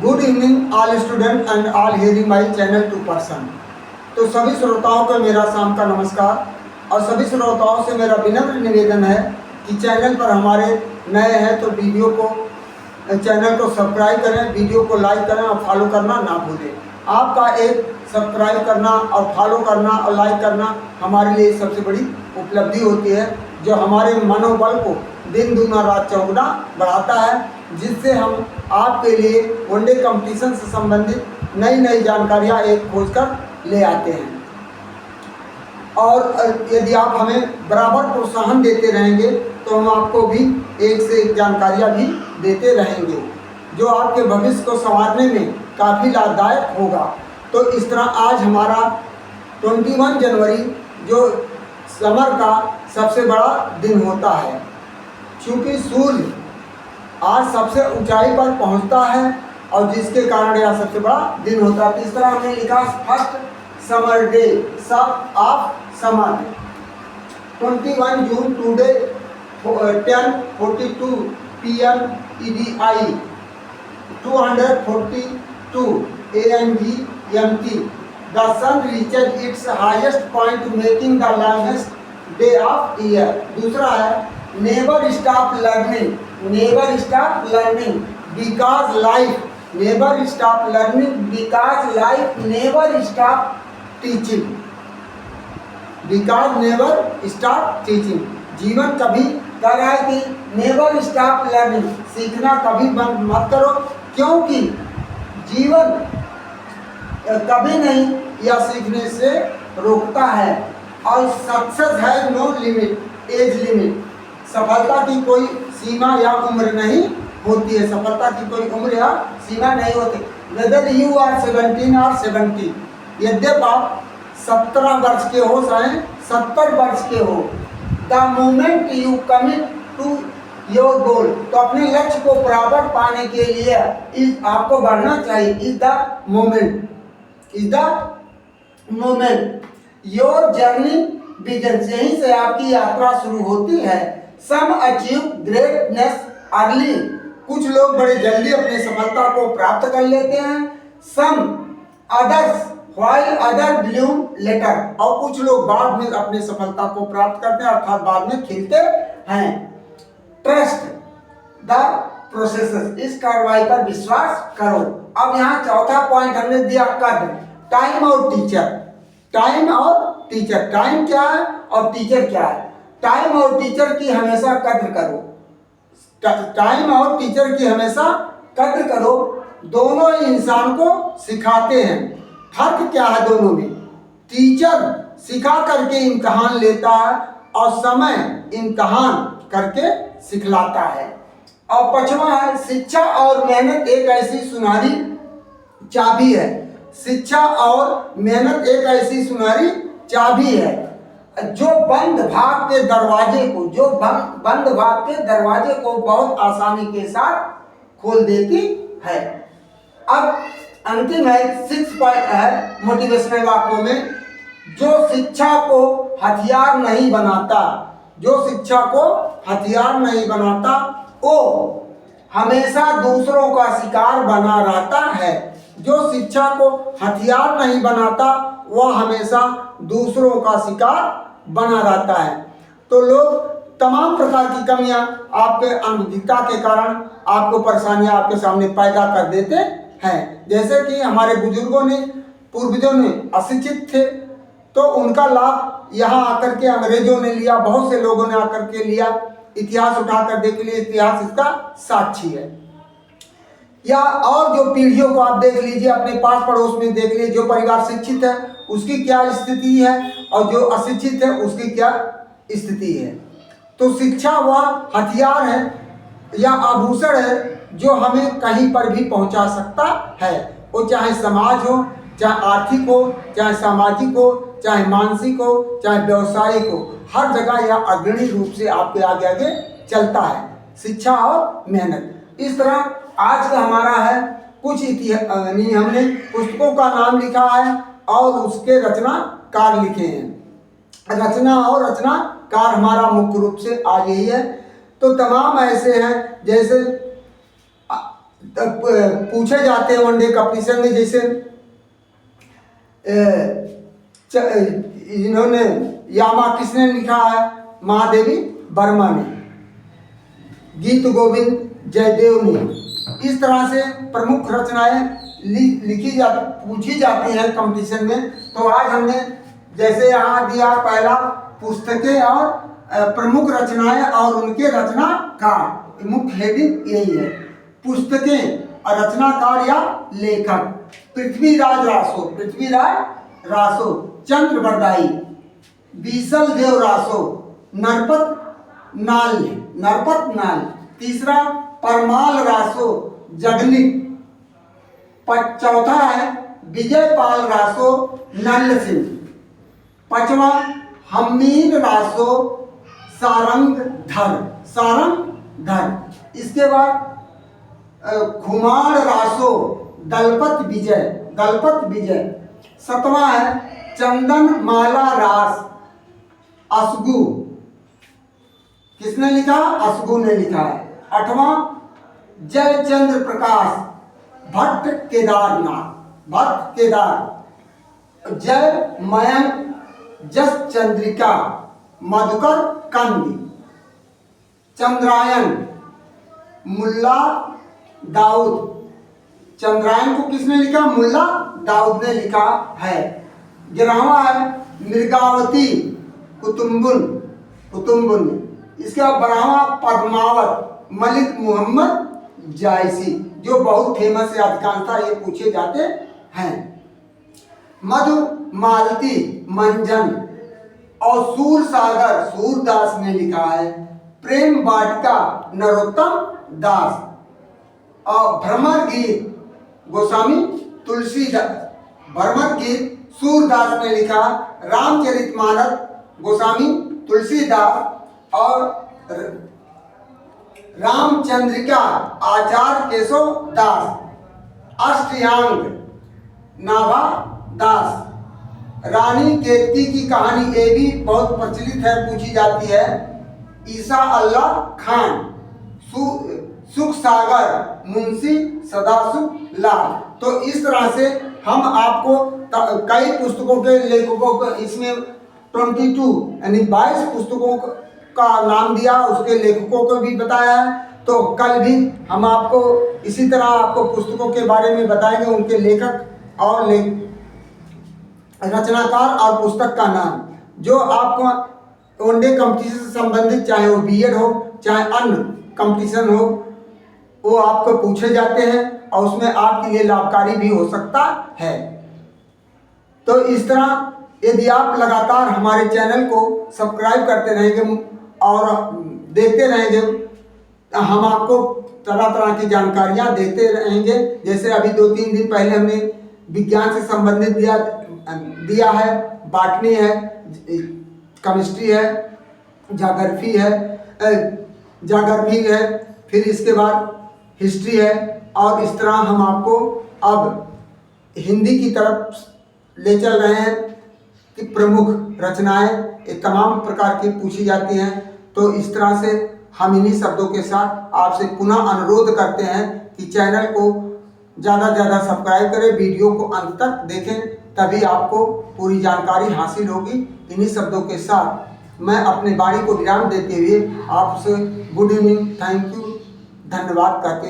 Good evening all student and all hearing my channel to person. तो सभी श्रोताओं को मेरा शाम का नमस्कार और सभी श्रोताओं से मेरा विनम्र निवेदन है कि चैनल पर हमारे नए हैं तो चैनल को सब्सक्राइब करें, वीडियो को लाइक करें और फॉलो करना ना भूलें। आपका एक सब्सक्राइब करना और फॉलो करना और लाइक करना हमारे लिए सबसे बड़ी उपलब्धि होती है, जो हमारे मनोबल को दिन दूना रात चौगुना बढ़ाता है, जिससे हम आपके लिए वनडे कंपटीशन से संबंधित नई नई जानकारियाँ एक खोज कर ले आते हैं। और यदि आप हमें बराबर प्रोत्साहन देते रहेंगे तो हम आपको भी एक से एक जानकारियाँ भी देते रहेंगे, जो आपके भविष्य को संवारने में काफ़ी लाभदायक होगा। तो इस तरह आज हमारा 21 जनवरी जो समर का सबसे बड़ा दिन होता है, चूँकि सूर्य आज सबसे ऊंचाई पर पहुंचता है और जिसके कारण यह सबसे बड़ा दिन होता है। इस तरह हमने लिखा फर्स्ट समर डे, सब of summer, 21 June today 10:42 PM EDI 242 AMT. The sun reaches its highest point, making the longest day of year. दूसरा है never stop learning, never stop learning because life, never stop learning because life never stop teaching, because never stop teaching. जीवन कभी कह रहा है कि never stop learning, सीखना कभी बंद मत करो, क्योंकि जीवन कभी नहीं यह सीखने से रोकता है। और सक्सेस है नो लिमिट, एज लिमिट, सफलता की कोई सीमा या उम्र नहीं होती है, सफलता की कोई उम्र या सीमा नहीं होती। वेदर यू आर 17 और 70, यद्यप आप 17 वर्ष के हो चाहे 70 वर्ष के हो, the moment you commit to your goal, तो अपने लक्ष्य को बराबर पाने के लिए आपको बढ़ना चाहिए। Is the moment, is the moment your journey begins, यहीं से आपकी यात्रा शुरू होती है। सम अचीव ग्रेटनेस अर्ली, कुछ लोग बड़े जल्दी अपनी सफलता को प्राप्त कर लेते हैं। Some others while other bloom later, और कुछ लोग बाद में अपनी सफलता को प्राप्त करते हैं, अर्थात बाद में खिलते हैं। ट्रस्ट द प्रोसेस, इस कार्रवाई पर विश्वास करो। अब यहाँ चौथा पॉइंट हमने दिया कद, टाइम और टीचर, टाइम और टीचर, टाइम क्या है और टीचर क्या है। टाइम और टीचर की हमेशा कद्र करो, टाइम और टीचर की हमेशा कद्र करो। दोनों ही इंसान को सिखाते हैं। फर्क क्या है दोनों में? टीचर सिखा करके इम्तहान लेता है और समय इम्तहान करके सिखलाता है। और पांचवा है शिक्षा और मेहनत एक ऐसी सुनहरी चाबी है, शिक्षा और मेहनत एक ऐसी सुनहरी चाबी है जो बंद भाग के दरवाजे को, जो बंद भाग के दरवाजे को बहुत आसानी के साथ खोल देती है। अब अंतिम है 6 पॉइंट है मोटिवेशनल वाक्यों में, जो शिक्षा को हथियार नहीं बनाता, जो शिक्षा को हथियार नहीं बनाता वो हमेशा दूसरों का शिकार बना रहता है। जो शिक्षा को हथियार नहीं बनाता वह हमेशा दूसरों का शिकार बना रहता है। तो लोग तमाम प्रकार की कमियां आपके अनभिज्ञता के कारण आपको परेशानियां आपके सामने पैदा कर देते हैं। जैसे कि हमारे बुजुर्गों ने, पूर्वजों ने अशिक्षित थे तो उनका लाभ यहाँ आकर के अंग्रेजों ने लिया, बहुत से लोगों ने आकर के लिया। इतिहास उठाकर देख लिए, इतिहास इसका साक्षी है। या और जो पीढ़ियों को आप देख लीजिए, अपने पास पड़ोस में देख लीजिए, जो परिवार शिक्षित है उसकी क्या स्थिति है और जो अशिक्षित है उसकी क्या स्थिति है। तो शिक्षा वह हथियार है या आभूषण है जो हमें कहीं पर भी पहुंचा सकता है, वो चाहे समाज हो, चाहे आर्थिक हो, चाहे सामाजिक हो, चाहे मानसिक हो, चाहे व्यवसायिक हो, हर जगह यह अग्रणी रूप से आपके आगे आगे चलता है, शिक्षा और मेहनत। इस तरह आज का हमारा है कुछ हमने पुस्तकों का नाम लिखा है और उसके रचनाकार लिखे हैं। रचना और रचनाकार हमारा मुख्य रूप से आज यही है। तो तमाम ऐसे हैं, जैसे पूछे जाते हैं वनडे कंपटीशन में। जैसे इन्होंने यामा किसने लिखा है? महादेवी वर्मा ने। गीत गोविंद जयदेव ने। इस तरह से प्रमुख रचनाएं पूछी जाती हैं कंपटीशन में। तो आज हमने जैसे यहाँ दिया पहला पुस्तकें और प्रमुख रचनाएं और उनके रचनाकार, मुख्य हेडिंग यही है। पुस्तकें और रचनाकार या लेखक: पृथ्वीराज रासो, चंद्र बरदाई, बीसल देव रासो, नरपत नाल। तीसरा परमाल रासो, जगनिक। चौथा है विजय पाल रासो, नल्ल सिंह। पांचवा हमीर रासो, सारंग धर। इसके बाद खुमार रासो, दलपत विजय। सतवां है चंदन माला रास, असगु। किसने लिखा? असगु ने लिखा है। आठवां जयचंद्र प्रकाश, भट्ट केदार। जय मयंक, जस चंद्रिका, मधुकर कंदी। चंद्रायन, मुल्ला दाऊद। चंद्रायन को किसने लिखा? मुल्ला दाऊद ने लिखा है। 11वां है मृगावती, कुतुम्बुन। इसके बाद 12वां पद्मावत, मलिक मोहम्मद जायसी, जो बहुत फेमस है, अधिकांशतः ये पूछे जाते हैं। मधु मालती, मंजन। और सूरसागर, सूरदास ने लिखा है। प्रेम वाटिका, नरोत्तम दास। और भ्रमर गीत, गोस्वामी तुलसीदास। भ्रमर गीत सूरदास ने लिखा। रामचरितमानस, गोस्वामी तुलसीदास। और रामचंद्रिका, आचार्य केशव दास। अष्टयांग, नाभा दास। रानी केतकी की कहानी, ये भी बहुत प्रचलित है, पूछी जाती है। ईसा अल्लाह खान। सुख सागर, मुंशी सदासुख लाल। तो इस तरह से हम आपको कई पुस्तकों के लेखकों को, इसमें 22 यानी 22 पुस्तकों का नाम दिया, उसके लेखकों को भी बताया है। तो कल भी हम आपको इसी तरह आपको पुस्तकों के बारे में बताएंगे, उनके लेखक और रचनाकार और पुस्तक का नाम, जो आपको वनडे कंपटीशन से संबंधित, चाहे वो बीएड हो चाहे अन्य कंपटीशन हो, वो आपको पूछे जाते हैं और उसमें आपके लिए लाभकारी भी हो सकता है। तो इस तरह यदि आप लगातार हमारे चैनल को सब्सक्राइब करते रहेंगे और देखते रहेंगे, हम आपको तरह तरह की जानकारियाँ देते रहेंगे। जैसे अभी 2-3 दिन पहले हमने विज्ञान से संबंधित दिया है, बॉटनी है, केमिस्ट्री है, जाग्राफी है, फिर इसके बाद हिस्ट्री है। और इस तरह हम आपको अब हिंदी की तरफ ले चल रहे हैं कि प्रमुख रचनाएं ये तमाम प्रकार की पूछी जाती हैं। तो इस तरह से हम इन्हीं शब्दों के साथ आपसे पुनः अनुरोध करते हैं कि चैनल को ज़्यादा से ज़्यादा सब्सक्राइब करें, वीडियो को अंत तक देखें, तभी आपको पूरी जानकारी हासिल होगी। इन्हीं शब्दों के साथ मैं अपने वाणी को विराम देते हुए आपसे गुड इवनिंग, थैंक यू, धन्यवाद कहते